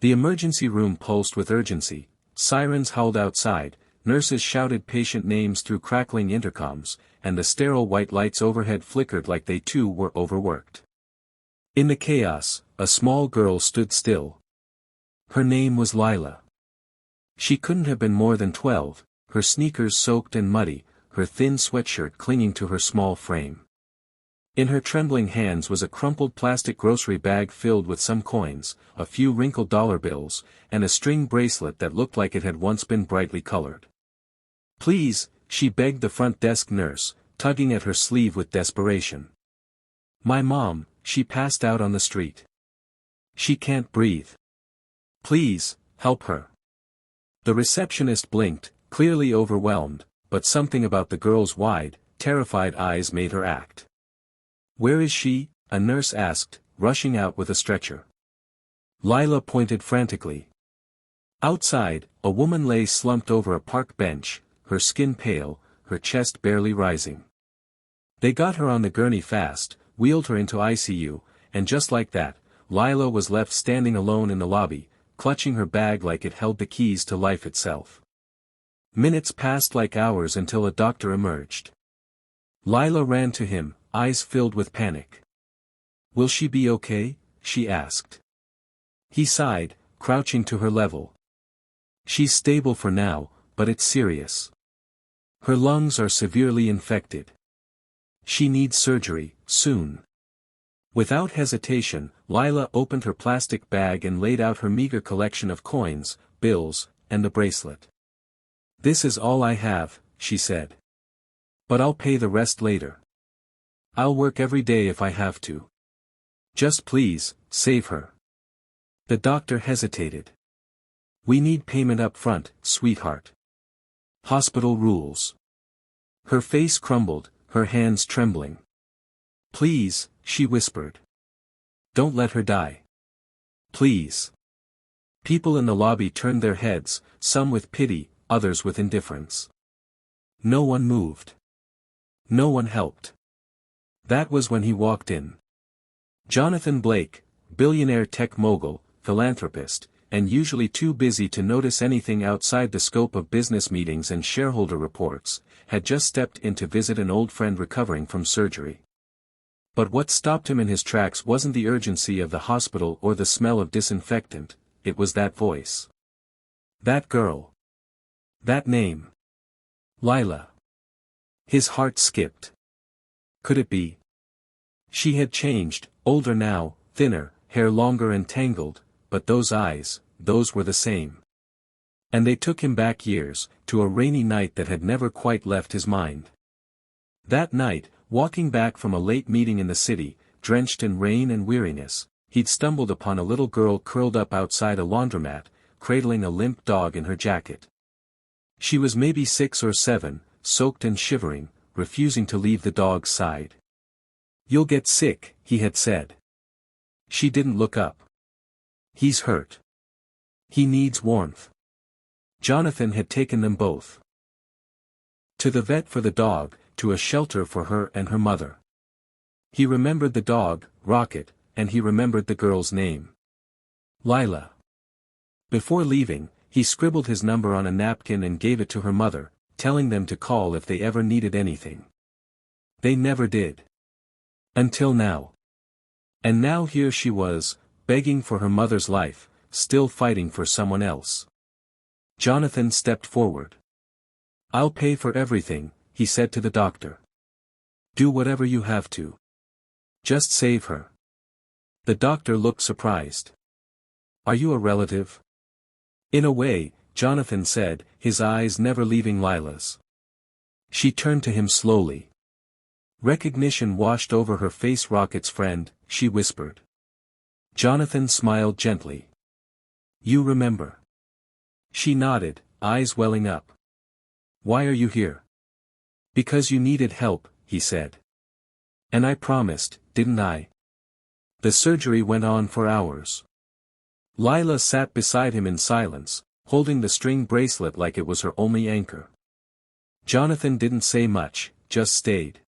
The emergency room pulsed with urgency, sirens howled outside, nurses shouted patient names through crackling intercoms, and the sterile white lights overhead flickered like they too were overworked. In the chaos, a small girl stood still. Her name was Lila. She couldn't have been more than 12, her sneakers soaked and muddy, her thin sweatshirt clinging to her small frame. In her trembling hands was a crumpled plastic grocery bag filled with some coins, a few wrinkled dollar bills, and a string bracelet that looked like it had once been brightly colored. "Please," she begged the front desk nurse, tugging at her sleeve with desperation. "My mom, she passed out on the street. She can't breathe. Please, help her." The receptionist blinked, clearly overwhelmed, but something about the girl's wide, terrified eyes made her act. "Where is she?" a nurse asked, rushing out with a stretcher. Lila pointed frantically. Outside, a woman lay slumped over a park bench, her skin pale, her chest barely rising. They got her on the gurney fast, wheeled her into ICU, and just like that, Lila was left standing alone in the lobby, clutching her bag like it held the keys to life itself. Minutes passed like hours until a doctor emerged. Lila ran to him, eyes filled with panic. "Will she be okay?" she asked. He sighed, crouching to her level. "She's stable for now, but it's serious. Her lungs are severely infected. She needs surgery, soon." Without hesitation, Lila opened her plastic bag and laid out her meager collection of coins, bills, and the bracelet. "This is all I have," she said. "But I'll pay the rest later. I'll work every day if I have to. Just please, save her." The doctor hesitated. "We need payment up front, sweetheart. Hospital rules." Her face crumbled, her hands trembling. "Please," she whispered. "Don't let her die. Please." People in the lobby turned their heads, some with pity, others with indifference. No one moved. No one helped. That was when he walked in. Jonathan Blake, billionaire tech mogul, philanthropist, and usually too busy to notice anything outside the scope of business meetings and shareholder reports, had just stepped in to visit an old friend recovering from surgery. But what stopped him in his tracks wasn't the urgency of the hospital or the smell of disinfectant, it was that voice. That girl. That name. Lila. His heart skipped. Could it be? She had changed, older now, thinner, hair longer and tangled, but those eyes, those were the same. And they took him back years, to a rainy night that had never quite left his mind. That night, walking back from a late meeting in the city, drenched in rain and weariness, he'd stumbled upon a little girl curled up outside a laundromat, cradling a limp dog in her jacket. She was maybe 6 or 7, soaked and shivering, refusing to leave the dog's side. "You'll get sick," he had said. She didn't look up. "He's hurt. He needs warmth." Jonathan had taken them both. To the vet for the dog, to a shelter for her and her mother. He remembered the dog, Rocket, and he remembered the girl's name. Lila. Before leaving, he scribbled his number on a napkin and gave it to her mother, telling them to call if they ever needed anything. They never did. Until now. And now here she was, begging for her mother's life, still fighting for someone else. Jonathan stepped forward. "I'll pay for everything," he said to the doctor. "Do whatever you have to. Just save her." The doctor looked surprised. "Are you a relative?" "In a way," Jonathan said, his eyes never leaving Lila's. She turned to him slowly. Recognition washed over her face. "Rocket's friend," she whispered. Jonathan smiled gently. "You remember?" She nodded, eyes welling up. "Why are you here?" "Because you needed help," he said. "And I promised, didn't I?" The surgery went on for hours. Lila sat beside him in silence, holding the string bracelet like it was her only anchor. Jonathan didn't say much, just stayed.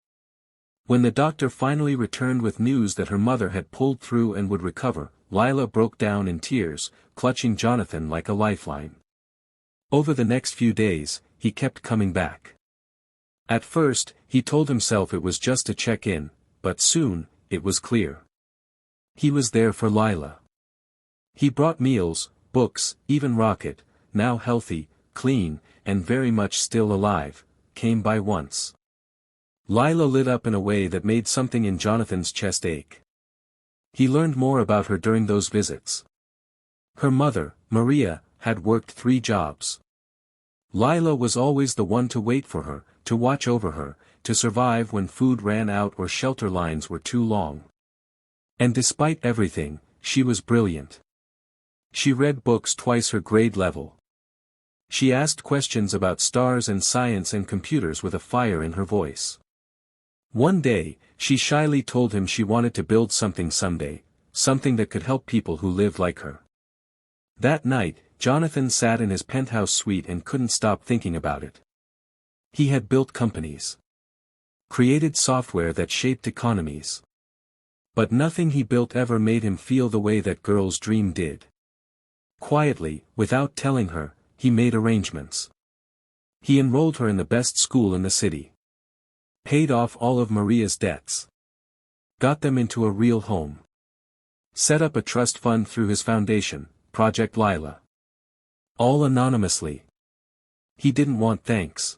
When the doctor finally returned with news that her mother had pulled through and would recover, Lila broke down in tears, clutching Jonathan like a lifeline. Over the next few days, he kept coming back. At first, he told himself it was just to check in, but soon, it was clear. He was there for Lila. He brought meals, books, even Rocket, now healthy, clean, and very much still alive, came by once. Lila lit up in a way that made something in Jonathan's chest ache. He learned more about her during those visits. Her mother, Maria, had worked 3 jobs. Lila was always the one to wait for her, to watch over her, to survive when food ran out or shelter lines were too long. And despite everything, she was brilliant. She read books twice her grade level. She asked questions about stars and science and computers with a fire in her voice. One day, she shyly told him she wanted to build something someday, something that could help people who lived like her. That night, Jonathan sat in his penthouse suite and couldn't stop thinking about it. He had built companies. Created software that shaped economies. But nothing he built ever made him feel the way that girl's dream did. Quietly, without telling her, he made arrangements. He enrolled her in the best school in the city. Paid off all of Maria's debts. Got them into a real home. Set up a trust fund through his foundation, Project Lila. All anonymously. He didn't want thanks.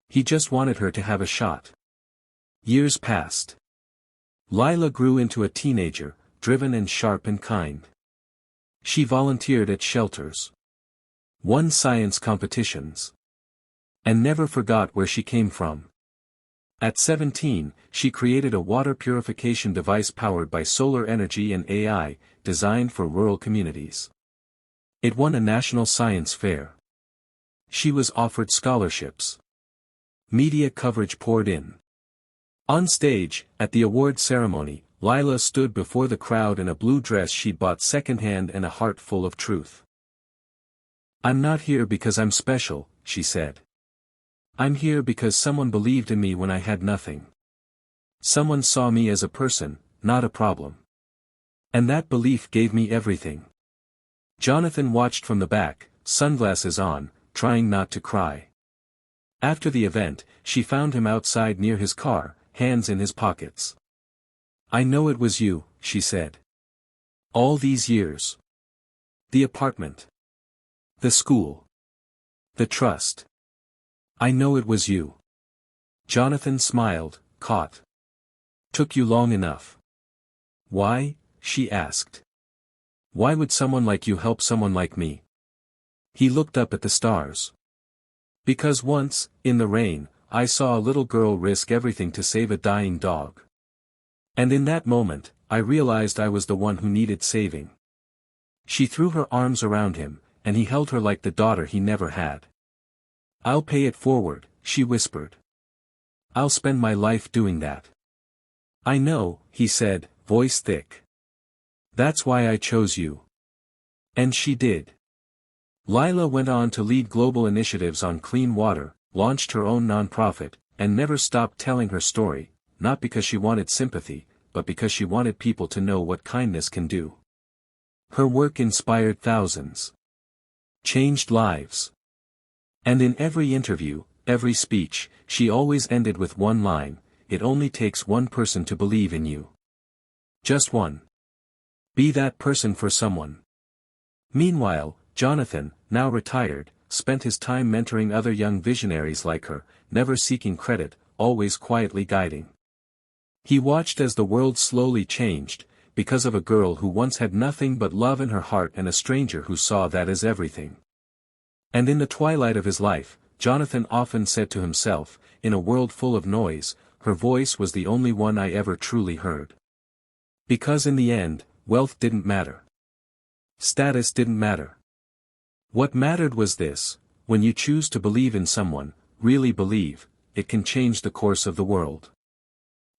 He just wanted her to have a shot. Years passed. Lila grew into a teenager, driven and sharp and kind. She volunteered at shelters. Won science competitions. And never forgot where she came from. At 17, she created a water purification device powered by solar energy and AI, designed for rural communities. It won a national science fair. She was offered scholarships. Media coverage poured in. On stage, at the award ceremony, Lila stood before the crowd in a blue dress she'd bought secondhand and a heart full of truth. "I'm not here because I'm special," she said. "I'm here because someone believed in me when I had nothing. Someone saw me as a person, not a problem. And that belief gave me everything." Jonathan watched from the back, sunglasses on, trying not to cry. After the event, she found him outside near his car, hands in his pockets. "I know it was you," she said. "All these years. The apartment. The school. The trust. I know it was you." Jonathan smiled, caught. "Took you long enough." "Why?" she asked. "Why would someone like you help someone like me?" He looked up at the stars. "Because once, in the rain, I saw a little girl risk everything to save a dying dog. And in that moment, I realized I was the one who needed saving." She threw her arms around him, and he held her like the daughter he never had. "I'll pay it forward," she whispered. "I'll spend my life doing that." "I know," he said, voice thick. "That's why I chose you." And she did. Lila went on to lead global initiatives on clean water, launched her own nonprofit, and never stopped telling her story, not because she wanted sympathy, but because she wanted people to know what kindness can do. Her work inspired thousands. Changed lives. And in every interview, every speech, she always ended with one line: "It only takes one person to believe in you. Just one. Be that person for someone." Meanwhile, Jonathan, now retired, spent his time mentoring other young visionaries like her, never seeking credit, always quietly guiding. He watched as the world slowly changed, because of a girl who once had nothing but love in her heart and a stranger who saw that as everything. And in the twilight of his life, Jonathan often said to himself, in a world full of noise, her voice was the only one I ever truly heard. Because in the end, wealth didn't matter. Status didn't matter. What mattered was this: when you choose to believe in someone, really believe, it can change the course of the world.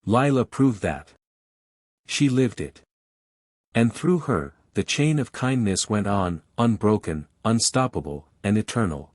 Lila proved that. She lived it. And through her, the chain of kindness went on, unbroken, unstoppable, and eternal.